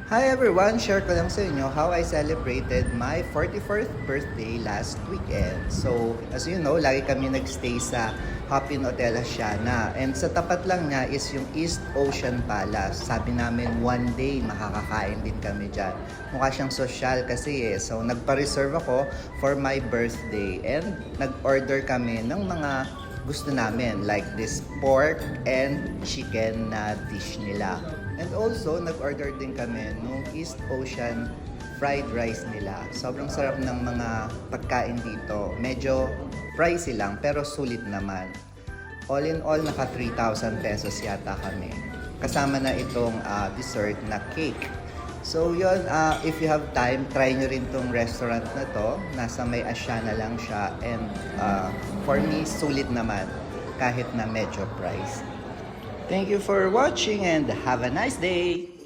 Hi everyone! Share ko lang sa inyo how I celebrated my 44th birthday last weekend. So, as you know, lagi kami nagstay sa Hopin Hotel Asiana. And sa tapat lang niya is yung East Ocean Palace. Sabi namin one day makakakain din kami dyan. Mukha siyang social kasi So, nagpa-reserve ako for my birthday. And nag-order kami ng mga gusto namin like this pork and chicken na dish nila. And also, nag-order din kami nung East Ocean fried rice nila. Sobrang sarap ng mga pagkain dito. Medyo pricey lang, pero sulit naman. All in all, naka 3,000 pesos yata kami. Kasama na itong dessert na cake. So yun, if you have time, try nyo rin tong restaurant na to. Nasa may Asiana lang siya. And for me, sulit naman kahit na medyo pricey. Thank you for watching and have a nice day!